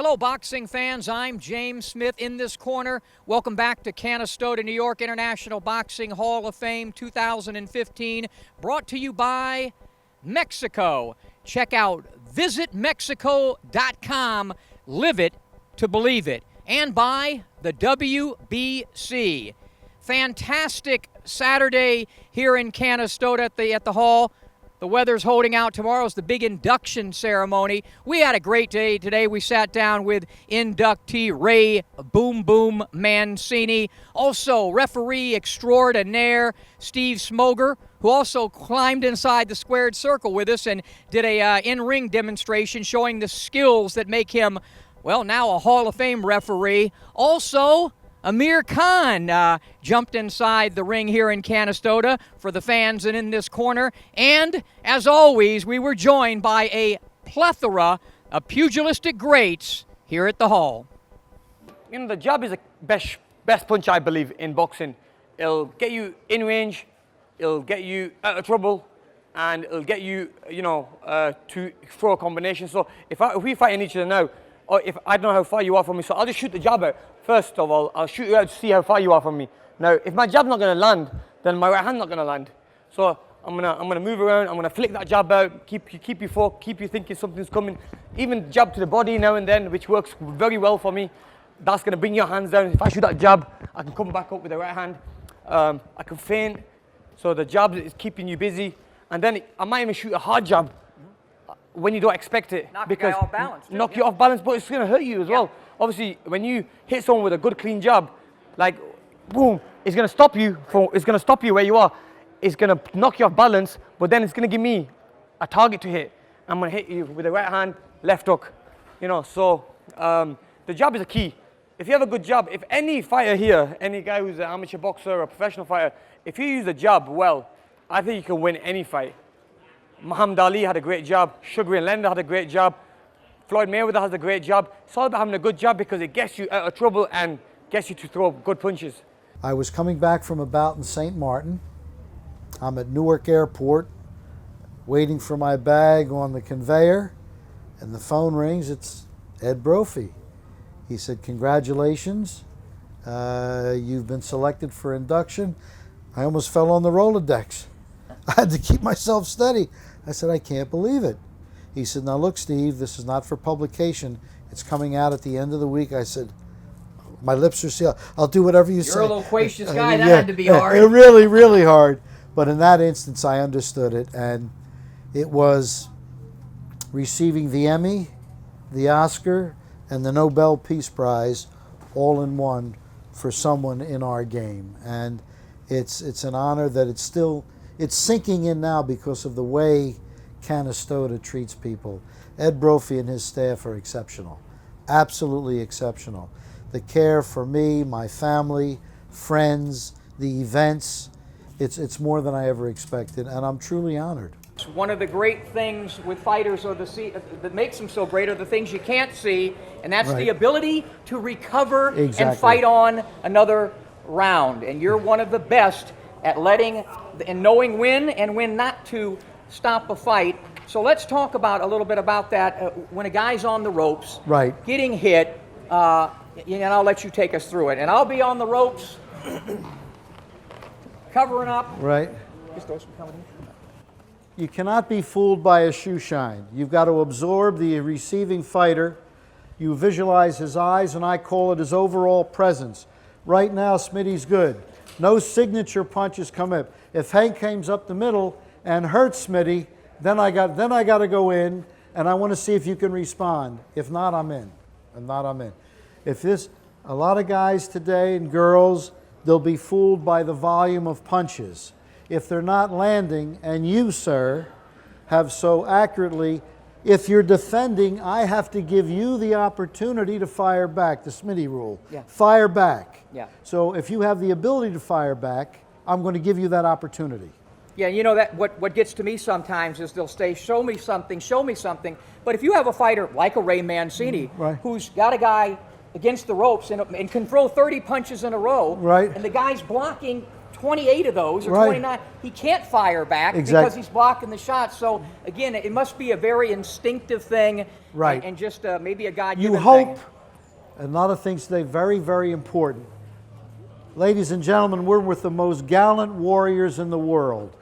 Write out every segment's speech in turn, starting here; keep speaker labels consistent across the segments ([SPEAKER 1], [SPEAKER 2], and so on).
[SPEAKER 1] Hello, boxing fans. I'm James Smith in this corner. Welcome back to Canastota, New York International Boxing Hall of Fame 2015, brought to you by Mexico. Check out visitmexico.com, live it to believe it, and by the WBC. Fantastic Saturday here in Canastota at the hall. The weather's holding out. Tomorrow's the big induction ceremony. We had a great day today. We sat down with inductee Ray Boom Boom Mancini. Also, referee extraordinaire Steve Smoger, who also climbed inside the squared circle with us and did a in-ring demonstration showing the skills that make him, well, now a Hall of Fame referee. Also, Amir jumped inside the ring here in Canastota for the fans and in this corner. And, as always, we were joined by a plethora of pugilistic greats here at the hall.
[SPEAKER 2] You know, the jab is the best punch, I believe, in boxing. It'll get you in range, it'll get you out of trouble, and it'll get you, to throw a combination. So if we fight each other now, or if I don't know how far you are from me, so I'll just shoot the jab out. First of all, I'll shoot you out to see how far you are from me. Now, if my jab's not going to land, then my right hand's not going to land. So I'm gonna move around. I'm gonna flick that jab out. Keep you thinking something's coming. Even jab to the body now and then, which works very well for me. That's gonna bring your hands down. If I shoot that jab, I can come back up with the right hand. I can feint. So the jab is keeping you busy. And then I might even shoot a hard jab when you don't expect it.
[SPEAKER 1] Knock the guy off balance.
[SPEAKER 2] Knock you off balance, but it's gonna hurt you as well. Obviously, when you hit someone with a good clean jab, like boom, it's gonna stop you where you are. It's gonna knock you off balance, but then it's gonna give me a target to hit. I'm gonna hit you with the right hand, left hook. So the jab is a key. If you have a good jab, if any fighter here, any guy who's an amateur boxer or a professional fighter, if you use the jab well, I think you can win any fight. Muhammad Ali had a great jab. Sugar Ray Leonard had a great jab. Floyd Mayweather has a great jab. It's all about having a good jab because it gets you out of trouble and gets you to throw good punches.
[SPEAKER 3] I was coming back from a bout in St. Martin. I'm at Newark Airport waiting for my bag on the conveyor, and the phone rings. It's Ed Brophy. He said, "Congratulations, you've been selected for induction." I almost fell on the Rolodex. I had to keep myself steady. I said, "I can't believe it." He said, "Now look, Steve, this is not for publication. It's coming out at the end of the week." I said, "My lips are sealed. I'll do whatever you say."
[SPEAKER 1] You're a loquacious guy. That had to be hard.
[SPEAKER 3] Really, really hard. But in that instance, I understood it. And it was receiving the Emmy, the Oscar, and the Nobel Peace Prize all in one for someone in our game. And it's an honor that it's sinking in now because of the way Canastota treats people. Ed Brophy and his staff are exceptional, absolutely exceptional. The care for me, my family, friends, the events, it's more than I ever expected, and I'm truly honored.
[SPEAKER 1] One of the great things with fighters that makes them so great are the things you can't see, and that's the ability to recover and fight on another round. And you're one of the best at letting and knowing when and when not to stop a fight. So let's talk a little bit about that. When a guy's on the ropes, getting hit, and I'll let you take us through it. And I'll be on the ropes, covering up.
[SPEAKER 3] Right.
[SPEAKER 1] Just throw some coming in.
[SPEAKER 3] You cannot be fooled by a shoe shine. You've got to absorb the receiving fighter. You visualize his eyes, and I call it his overall presence. Right now, Smitty's good. No signature punches come up. If Hank comes up the middle and hurts Smitty, then I got to go in, and I want to see if you can respond. If not, I'm in. If not, I'm in. A lot of guys today and girls, they'll be fooled by the volume of punches. If they're not landing, and you, sir, have so accurately, if you're defending, I have to give you the opportunity to fire back, the Smitty rule. Fire back. So if you have the ability to fire back, I'm going to give you that opportunity.
[SPEAKER 1] Yeah, you know that what gets to me sometimes is they'll say, show me something. But if you have a fighter like a Ray Mancini, who's got a guy against the ropes and can throw 30 punches in a row, and the guy's blocking 28 of those, or
[SPEAKER 3] Right.
[SPEAKER 1] 29. He can't fire back because he's blocking the shot. So, again, it must be a very instinctive thing.
[SPEAKER 3] Right.
[SPEAKER 1] And just maybe a God-given
[SPEAKER 3] You
[SPEAKER 1] thing.
[SPEAKER 3] hope, and a lot of things today, very, very important. Ladies and gentlemen, we're with the most gallant warriors in the world.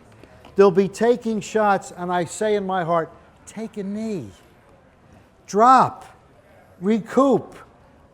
[SPEAKER 3] They'll be taking shots, and I say in my heart, take a knee. Drop. Recoup.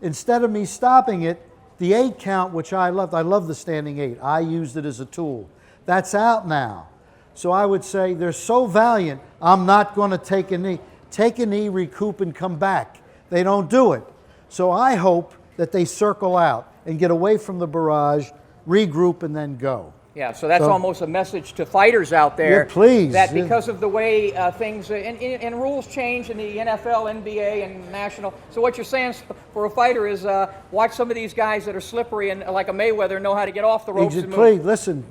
[SPEAKER 3] Instead of me stopping it, the 8 count, which I love the standing 8. I used it as a tool. That's out now. So I would say they're so valiant, I'm not going to take a knee. Take a knee, recoup, and come back. They don't do it. So I hope that they circle out and get away from the barrage, regroup, and then go.
[SPEAKER 1] Yeah, so that's almost a message to fighters out there.
[SPEAKER 3] Yeah, please.
[SPEAKER 1] That because of the way things, and rules change in the NFL, NBA, and national. So what you're saying for a fighter is watch some of these guys that are slippery and like a Mayweather know how to get off the ropes and move.
[SPEAKER 3] Please, listen,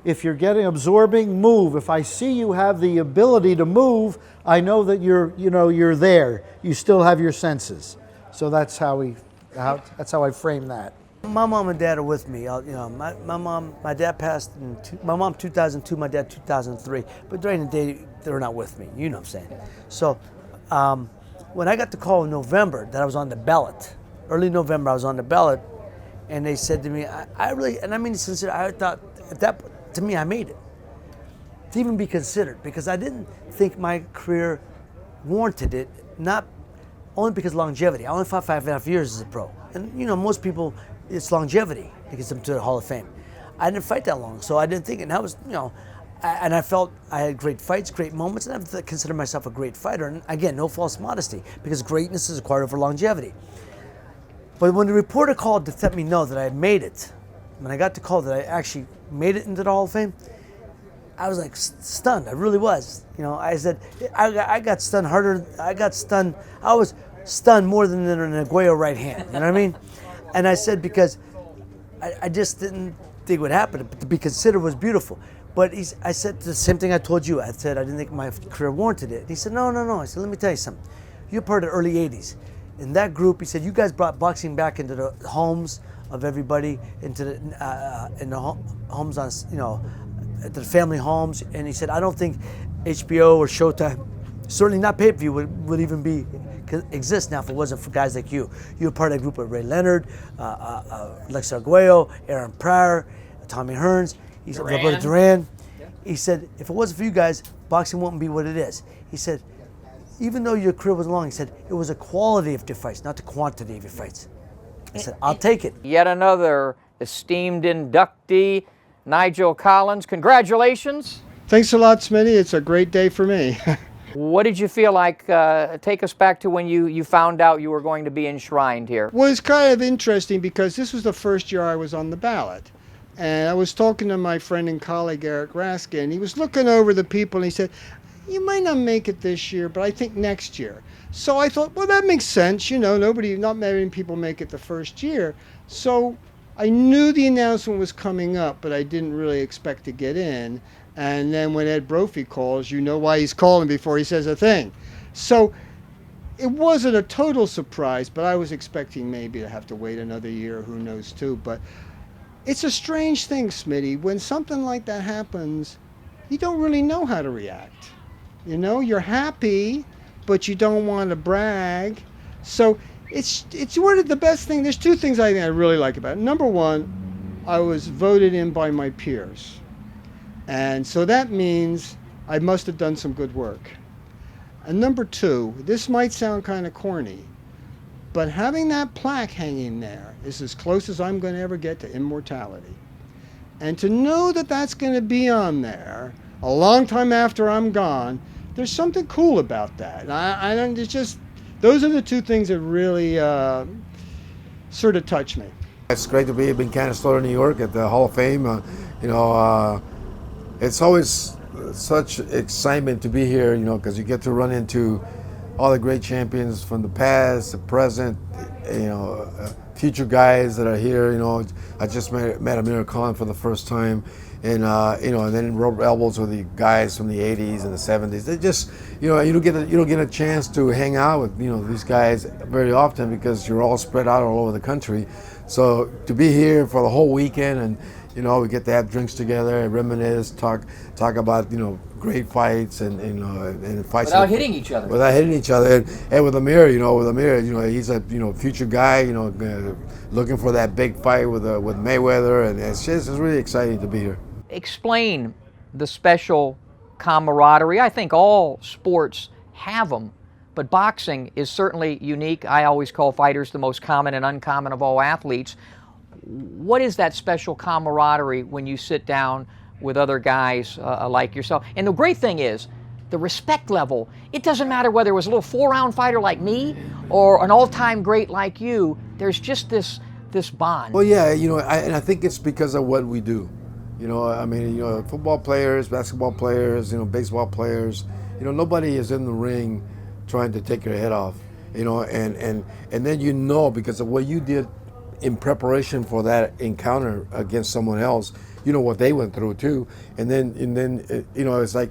[SPEAKER 3] if you're getting absorbing, move. If I see you have the ability to move, I know that you're there. You still have your senses. So that's how I frame that.
[SPEAKER 4] My mom and dad are with me. My dad passed my mom 2002, my dad 2003. But during the day, they were not with me. You know what I'm saying? So when I got the call in November that I was on the ballot, early November I was on the ballot, and they said to me, I really, and I mean sincerely, I thought to me I made it. To even be considered, because I didn't think my career warranted it, not only because of longevity. I only fought 5.5 years as a pro. And most people, it's longevity that gets them to the Hall of Fame. I didn't fight that long, so I didn't think it. And that was, and I felt I had great fights, great moments, and I consider myself a great fighter. And again, no false modesty, because greatness is required for longevity. But when the reporter called to let me know that I had made it, when I got the call that I actually made it into the Hall of Fame, I was like stunned. I really was. I said, I got stunned harder. I was stunned more than an Aguayo right hand. You know what I mean? And I said, because I just didn't think it would happen. But to be considered was beautiful. But I said the same thing I told you. I said I didn't think my career warranted it. And he said, no. I said, let me tell you something. You're part of the early 80s. In that group, he said, you guys brought boxing back into the homes of everybody, into the homes on, the family homes. And he said, I don't think HBO or Showtime, certainly not pay-per-view, would even exist now if it wasn't for guys like you. You were part of that group of Ray Leonard, Lex Arguello, Aaron Pryor, Tommy Hearns, Roberto Duran. Yeah. He said, if it wasn't for you guys, boxing wouldn't be what it is. He said, even though your career was long, he said, it was the quality of your fights, not the quantity of your fights. I said, I'll take it.
[SPEAKER 1] Yet another esteemed inductee, Nigel Collins. Congratulations.
[SPEAKER 5] Thanks a lot, Smitty. It's a great day for me.
[SPEAKER 1] What did you feel like? Take us back to when you found out you were going to be enshrined here.
[SPEAKER 5] Well, it's kind of interesting because this was the first year I was on the ballot. And I was talking to my friend and colleague, Eric Raskin. He was looking over the people and he said, you might not make it this year, but I think next year. So I thought, well, that makes sense. Not many people make it the first year. So I knew the announcement was coming up, but I didn't really expect to get in. And then when Ed Brophy calls, you know why he's calling before he says a thing. So it wasn't a total surprise, but I was expecting maybe to have to wait another year, who knows too. But it's a strange thing, Smitty. When something like that happens, you don't really know how to react. You're happy, but you don't want to brag. So it's one of the best things. There's two things I think I really like about it. Number one, I was voted in by my peers. And so that means I must have done some good work. And number two, this might sound kind of corny, but having that plaque hanging there is as close as I'm going to ever get to immortality. And to know that that's going to be on there a long time after I'm gone, there's something cool about that. And I don't, it's just, those are the two things that really sort of touch me.
[SPEAKER 6] It's great to be in Canastota, New York at the Hall of Fame. It's always such excitement to be here, because you get to run into all the great champions from the past, the present, future guys that are here. I just met Amir for the first time, and and then rub elbows with the guys from the '80s and the '70s. They just, you don't get a chance to hang out with these guys very often because you're all spread out all over the country. So to be here for the whole weekend and You know, we get to have drinks together, reminisce, talk about, you know, great fights and fights
[SPEAKER 1] Without hitting each other.
[SPEAKER 6] Without hitting each other, and with Amir, you know, he's a future guy, you know, looking for that big fight with Mayweather, and it's really exciting to be here.
[SPEAKER 1] Explain the special camaraderie. I think all sports have them, but boxing is certainly unique. I always call fighters the most common and uncommon of all athletes. What is that special camaraderie when you sit down with other guys like yourself? And the great thing is, the respect level, it doesn't matter whether it was a little 4-round fighter like me or an all-time great like you, there's just this bond.
[SPEAKER 6] Well, yeah, you know, and I think it's because of what we do. You know, I mean, you know, football players, basketball players, you know, baseball players, you know, nobody is in the ring trying to take your head off, you know, and then you know, because of what you did in preparation for that encounter against someone else, you know what they went through too, and then you know, it's like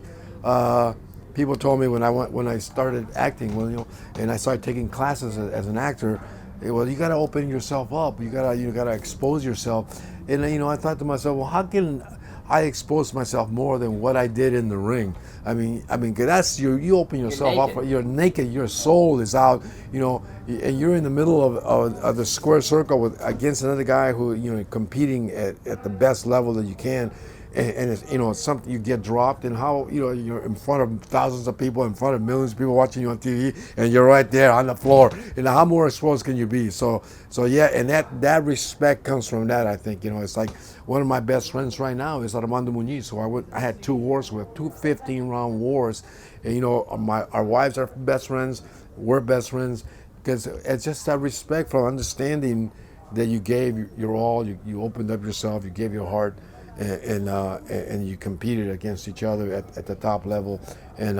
[SPEAKER 6] people told me when I started acting, well, you know, and I started taking classes as an actor, well, you got to open yourself up, you got to expose yourself, and you know, I thought to myself, well, how can I expose myself more than what I did in the ring? I mean, 'cause that's you open yourself up. You're naked. Your soul is out. You know, and you're in the middle of the square circle against another guy who, you know, competing at the best level that you can. And it's, you know, it's something you get dropped, and how, you know, you're in front of thousands of people, in front of millions of people watching you on TV, and you're right there on the floor. And how more exposed can you be? So yeah, and that respect comes from that, I think. You know, it's like one of my best friends right now is Armando Muñiz, who I had 2 wars with, 2 15-round wars. And you know, our wives are best friends, we're best friends, because it's just that respect for understanding that you gave your all, you opened up yourself, you gave your heart. And you competed against each other at the top level, and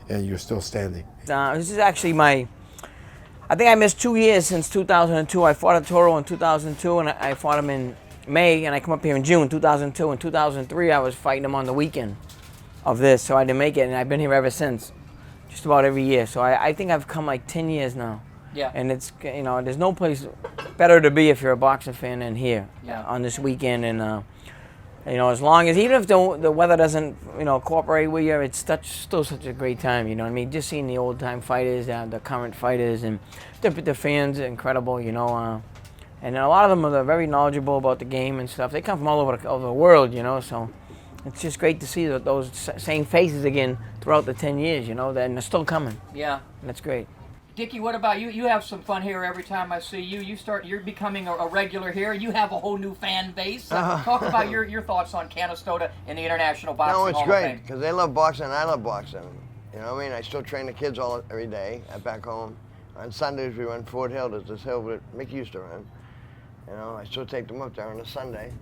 [SPEAKER 6] you're still standing.
[SPEAKER 2] This is actually I think I missed 2 years since 2002. I fought at Toro in 2002, and I fought him in May, and I come up here in June 2002. In 2003, I was fighting him on the weekend of this, so I didn't make it, and I've been here ever since, just about every year. So I think I've come like 10 years now.
[SPEAKER 1] Yeah.
[SPEAKER 2] And it's, you know, there's no place better to be if you're a boxing fan than here.
[SPEAKER 1] Yeah.
[SPEAKER 2] On this weekend, and you know, as long as, even if the weather doesn't, you know, cooperate with you, it's still such a great time, you know what I mean? Just seeing the old-time fighters, the current fighters, and the fans are incredible, you know. And a lot of them are very knowledgeable about the game and stuff. They come from all over the world, you know, so it's just great to see those same faces again throughout the 10 years, you know, and they're still coming.
[SPEAKER 1] Yeah.
[SPEAKER 2] And that's great.
[SPEAKER 1] Dickie, what about you? You have some fun here every time I see you. You're becoming a regular here. You have a whole new fan base. Talk about your thoughts on Canastota and the International Boxing Hall of Fame.
[SPEAKER 7] No, it's great, because they love boxing and I love boxing. You know what I mean? I still train the kids every day back home. On Sundays we run Fort Hill. There's this hill that Mickey used to run. You know, I still take them up there on a Sunday.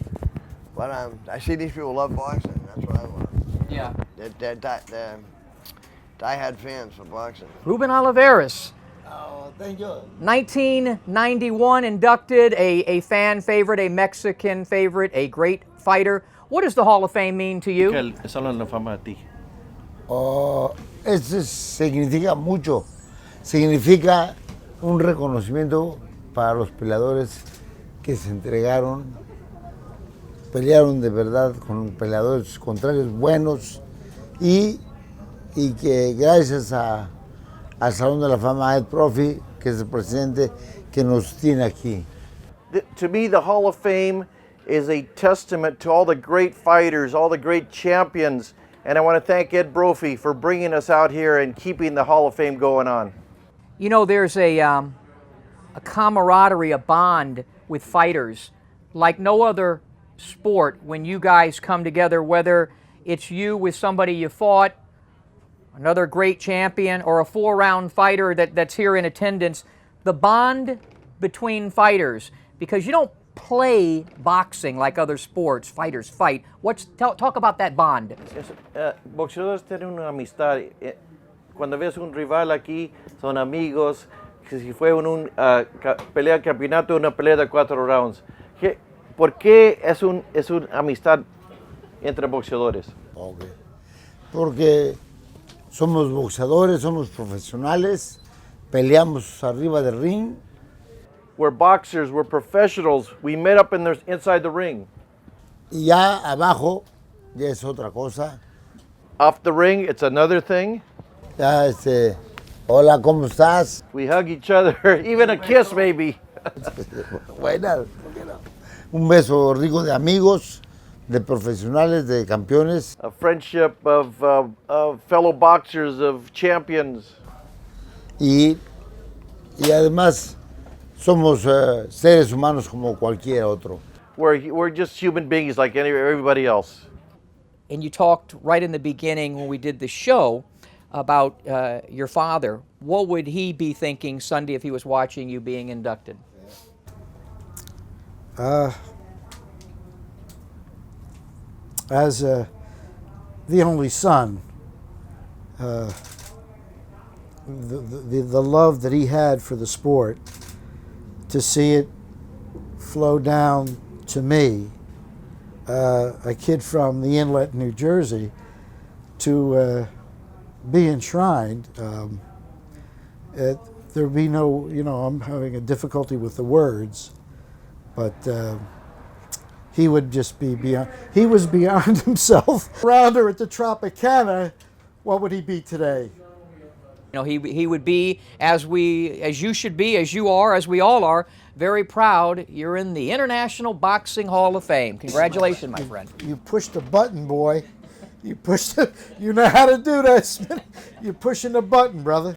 [SPEAKER 7] But I see these people love boxing. That's what I love.
[SPEAKER 1] Yeah.
[SPEAKER 7] They're die-hard fans for boxing.
[SPEAKER 1] Ruben Olivares.
[SPEAKER 8] Oh, thank you.
[SPEAKER 1] 1991 inducted, a fan favorite, a Mexican favorite, a great fighter. What does the Hall of Fame mean to you?
[SPEAKER 8] Eso significa mucho. Significa un reconocimiento para los peleadores que se entregaron, pelearon de verdad con peleadores contrarios buenos y que gracias al Salón de la Fama Ed Profi, que es el presidente que nos tiene aquí.
[SPEAKER 9] To me, the Hall of Fame is a testament to all the great fighters, all the great champions, and I want to thank Ed Brophy for bringing us out here and keeping the Hall of Fame going on.
[SPEAKER 1] You know, there's a camaraderie, a bond with fighters like no other sport when you guys come together, whether it's you with somebody you fought, another great champion, or a 4-round fighter that's here in attendance. The bond between fighters, because you don't play boxing like other sports, fighters fight. Talk about that bond.
[SPEAKER 9] Boxeadores tienen una amistad. Cuando ves un rival aquí, son amigos. Que si fue una pelea de campeonato, una pelea de 4 rounds. ¿Por qué es una amistad entre boxeadores?
[SPEAKER 8] Okay. Porque somos boxeadores, somos profesionales, peleamos arriba del ring.
[SPEAKER 9] We're boxers, we're professionals. We met up inside the ring.
[SPEAKER 8] Y ya abajo ya es otra cosa.
[SPEAKER 9] Off the ring, it's another thing.
[SPEAKER 8] Ya hola, ¿cómo estás?
[SPEAKER 9] We hug each other, even a kiss maybe.
[SPEAKER 8] Buenas. ¿por qué no? Un beso rico de amigos, de profesionales, de campeones.
[SPEAKER 9] A friendship of fellow boxers, of champions.
[SPEAKER 8] Y además somos seres humanos como cualquier otro.
[SPEAKER 9] We're just human beings like everybody else.
[SPEAKER 1] And you talked right in the beginning when we did the show about your father. What would he be thinking Sunday if he was watching you being inducted?
[SPEAKER 3] As the only son, the love that he had for the sport, to see it flow down to me, a kid from the Inlet, New Jersey, to be enshrined. There'd be no, I'm having a difficulty with the words, but he would just be beyond, he was beyond himself. Rounder at the Tropicana, what would he be today?
[SPEAKER 1] He would be, as you should be, as you are, as we all are, very proud. You're in the International Boxing Hall of Fame. Congratulations, my friend.
[SPEAKER 3] You pushed the button, boy. You pushed it. You know how to do that, Smitty. You're pushing the button, brother.